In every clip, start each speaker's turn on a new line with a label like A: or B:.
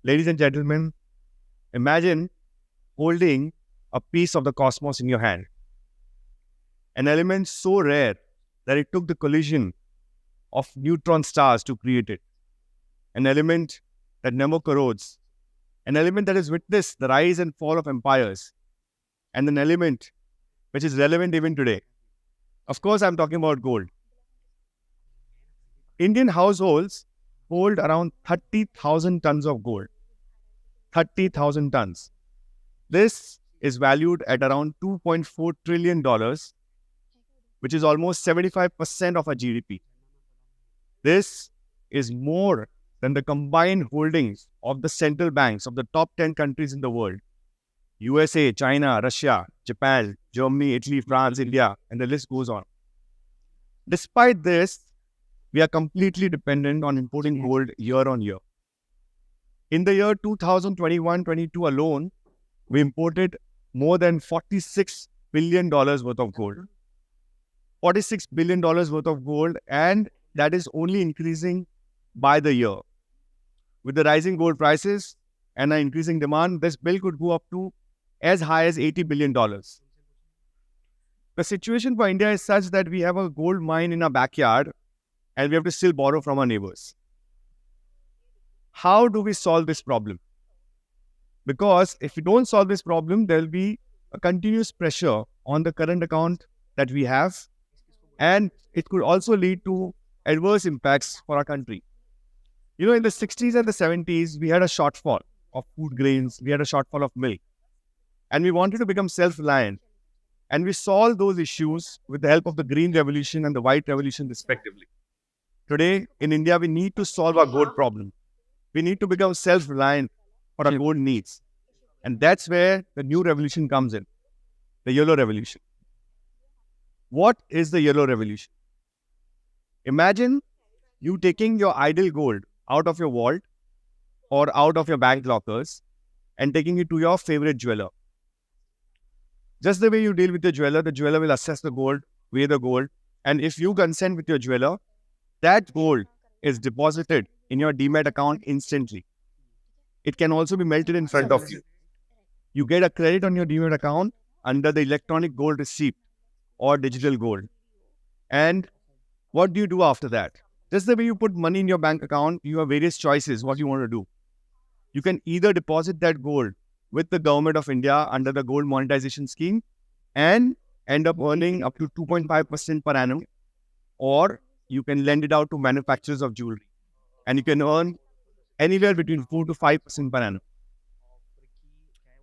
A: Ladies and gentlemen, imagine holding a piece of the cosmos in your hand, an element so rare that it took the collision of neutron stars to create it, an element that never corrodes, an element that has witnessed the rise and fall of empires, and an element which is relevant even today. Of course, I'm talking about gold. Indian households hold around 30,000 tons of gold. 30,000 tons. This is valued at around $2.4 trillion, which is almost 75% of our GDP. This is more than the combined holdings of the central banks of the top 10 countries in the world: USA, China, Russia, Japan, Germany, Italy, France, India, and the list goes on. Despite this, we are completely dependent on importing gold year on year. In the year 2021-22 alone, we imported more than $46 billion worth of gold. $46 billion worth of gold, and that is only increasing by the year. With the rising gold prices and an increasing demand, this bill could go up to as high as $80 billion. The situation for India is such that we have a gold mine in our backyard and we have to still borrow from our neighbors. How do we solve this problem? Because if we don't solve this problem, there will be a continuous pressure on the current account that we have, and it could also lead to adverse impacts for our country. In the 60s and the 70s, we had a shortfall of food grains, we had a shortfall of milk, and we wanted to become self-reliant. And we solved those issues with the help of the Green Revolution and the White Revolution, respectively. Today, in India, we need to solve our gold problem. We need to become self-reliant for our gold needs. And that's where the new revolution comes in, the Yellow Revolution. What is the Yellow Revolution? Imagine you taking your idle gold out of your vault or out of your bank lockers and taking it to your favorite jeweler. Just the way you deal with the jeweler will assess the gold, weigh the gold, and if you consent with your jeweler, that gold is deposited in your demat account instantly. It can also be melted in front of you. You get a credit on your demat account under the electronic gold receipt or digital gold. And what do you do after that? Just the way you put money in your bank account, you have various choices what you want to do. You can either deposit that gold with the government of India under the gold monetization scheme and end up earning up to 2.5% per annum, or you can lend it out to manufacturers of jewelry and you can earn anywhere between 4 to 5% per annum.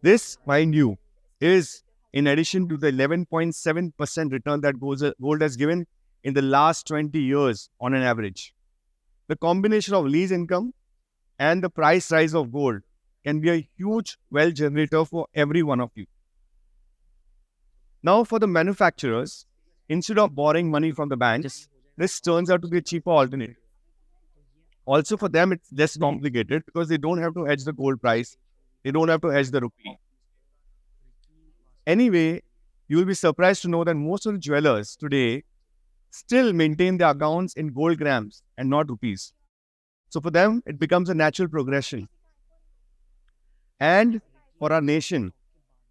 A: This, mind you, is in addition to the 11.7% return that gold has given in the last 20 years on an average. The combination of lease income and the price rise of gold can be a huge wealth generator for every one of you. Now, for the manufacturers, instead of borrowing money from the banks, this turns out to be a cheaper alternative. Also, for them, it's less complicated because they don't have to hedge the gold price. They don't have to hedge the rupee. Anyway, you will be surprised to know that most of the jewelers today still maintain their accounts in gold grams and not rupees. So for them, it becomes a natural progression. And for our nation,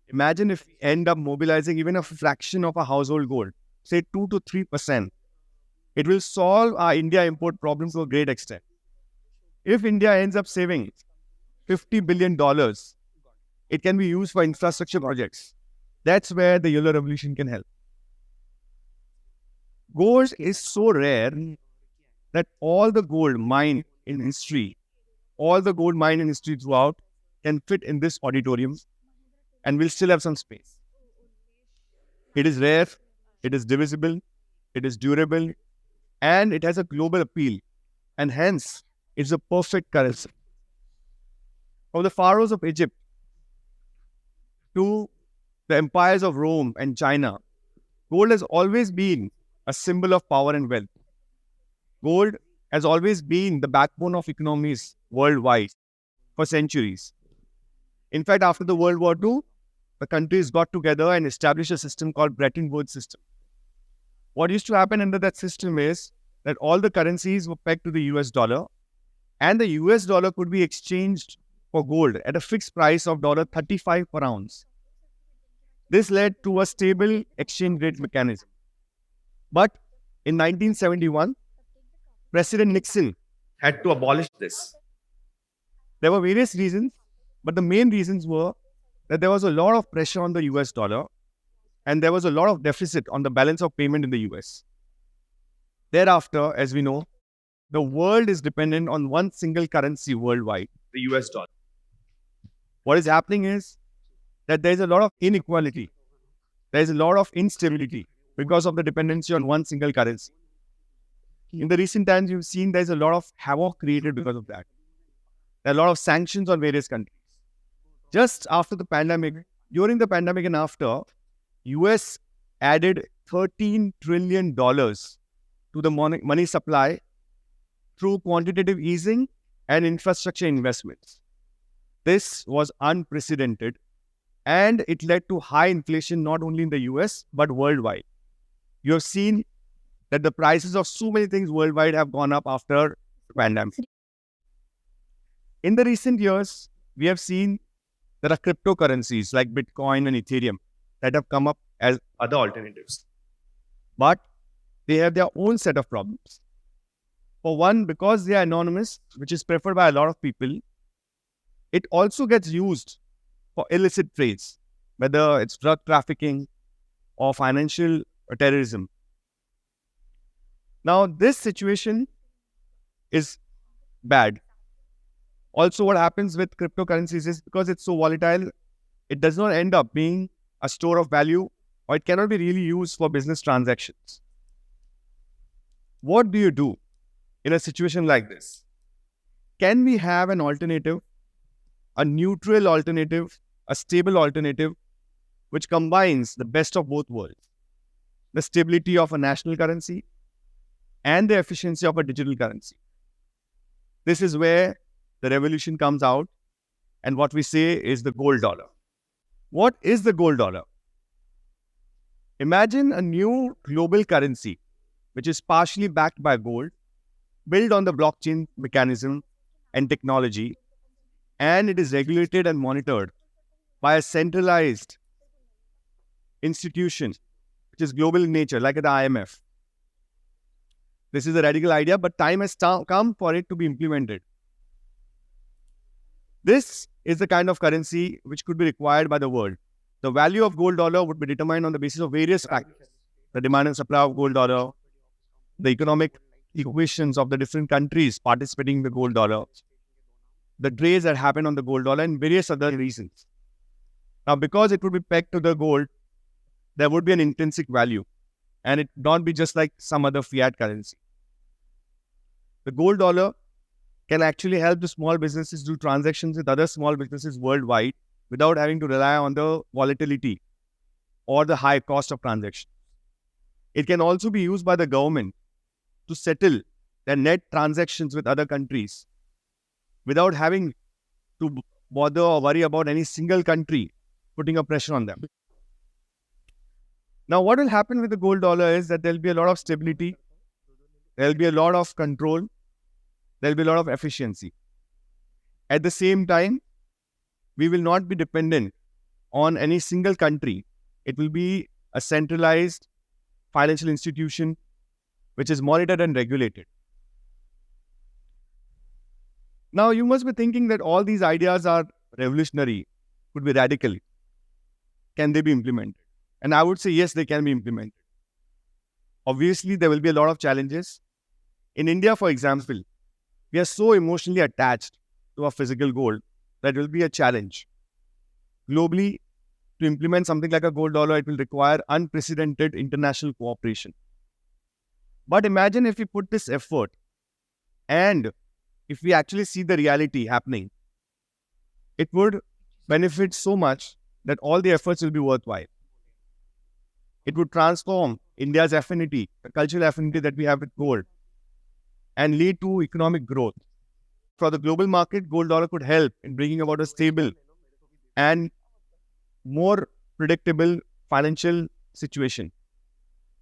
A: imagine if we end up mobilizing even a fraction of our household gold, say 2 to 3%. It will solve our India import problems to a great extent. If India ends up saving $50 billion, it can be used for infrastructure projects. That's where the Yellow Revolution can help. Gold is so rare that all the gold mined in history, throughout, can fit in this auditorium and will still have some space. It is rare, it is divisible, it is durable, and it has a global appeal, and hence it's a perfect currency. From the pharaohs of Egypt to the empires of Rome and China, gold has always been a symbol of power and wealth. Gold has always been the backbone of economies worldwide for centuries. In fact, after the World War II, the countries got together and established a system called Bretton Woods system. What used to happen under that system is that all the currencies were pegged to the US dollar, and the US dollar could be exchanged for gold at a fixed price of $35 per ounce. This led to a stable exchange rate mechanism. But in 1971, President Nixon had to abolish this. There were various reasons, but the main reasons were that there was a lot of pressure on the US dollar and there was a lot of deficit on the balance of payment in the US. Thereafter, as we know, the world is dependent on one single currency worldwide, the US dollar. What is happening is that there is a lot of inequality. There is a lot of instability because of the dependency on one single currency. In the recent times, you've seen there's a lot of havoc created because of that. There are a lot of sanctions on various countries. Just after the pandemic, during the pandemic and after, US added $13 trillion to the money supply through quantitative easing and infrastructure investments. This was unprecedented and it led to high inflation not only in the US but worldwide. You have seen that the prices of so many things worldwide have gone up after the pandemic. In the recent years, we have seen there are cryptocurrencies like Bitcoin and Ethereum that have come up as other alternatives. But they have their own set of problems. For one, because they are anonymous, which is preferred by a lot of people, it also gets used for illicit trades, whether it's drug trafficking or financial terrorism. Now, this situation is bad. Also, what happens with cryptocurrencies is because it's so volatile, it does not end up being a store of value or it cannot be really used for business transactions. What do you do in a situation like this? Can we have an alternative, a neutral alternative, a stable alternative, which combines the best of both worlds, the stability of a national currency and the efficiency of a digital currency? This is where the revolution comes out, and what we say is the gold dollar. What is the gold dollar? Imagine a new global currency, which is partially backed by gold, built on the blockchain mechanism and technology, and it is regulated and monitored by a centralized institution, which is global in nature, like the IMF. This is a radical idea, but time has come for it to be implemented. This is the kind of currency which could be required by the world. The value of gold dollar would be determined on the basis of various factors: the demand and supply of gold dollar, the economic equations of the different countries participating in the gold dollar, the trades that happen on the gold dollar, and various other reasons. Now, because it would be pegged to the gold, there would be an intrinsic value, and it would not be just like some other fiat currency. The gold dollar can actually help the small businesses do transactions with other small businesses worldwide without having to rely on the volatility or the high cost of transaction. It can also be used by the government to settle their net transactions with other countries without having to bother or worry about any single country putting a pressure on them. Now, what will happen with the gold dollar is that there will be a lot of stability, there will be a lot of control, there will be a lot of efficiency. At the same time, we will not be dependent on any single country. It will be a centralized financial institution which is monitored and regulated. Now, you must be thinking that all these ideas are revolutionary, could be radical. Can they be implemented? And I would say, yes, they can be implemented. Obviously, there will be a lot of challenges. In India, for example, we are so emotionally attached to our physical gold that it will be a challenge. Globally, to implement something like a gold dollar, it will require unprecedented international cooperation. But imagine if we put this effort and if we actually see the reality happening, it would benefit so much that all the efforts will be worthwhile. It would transform India's affinity, the cultural affinity that we have with gold, and lead to economic growth. For the global market, gold dollar could help in bringing about a stable and more predictable financial situation.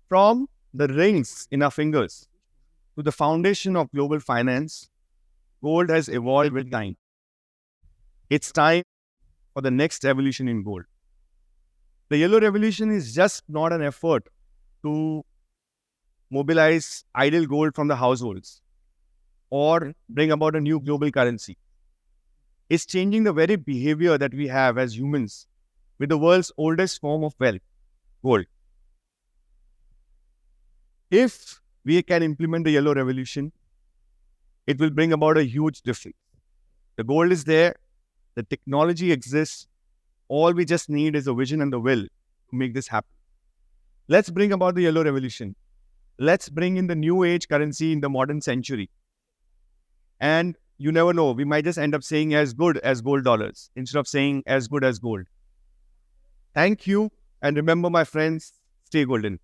A: From the rings in our fingers to the foundation of global finance, gold has evolved with time. It's time for the next evolution in gold. The yellow revolution is just not an effort to mobilize idle gold from the households or bring about a new global currency. It's changing the very behavior that we have as humans with the world's oldest form of wealth, gold. If we can implement the yellow revolution, it will bring about a huge difference. The gold is there, the technology exists. All we just need is a vision and the will to make this happen. Let's bring about the yellow revolution. Let's bring in the new age currency in the modern century. And you never know, we might just end up saying as good as gold dollars instead of saying as good as gold. Thank you. And remember, my friends, stay golden.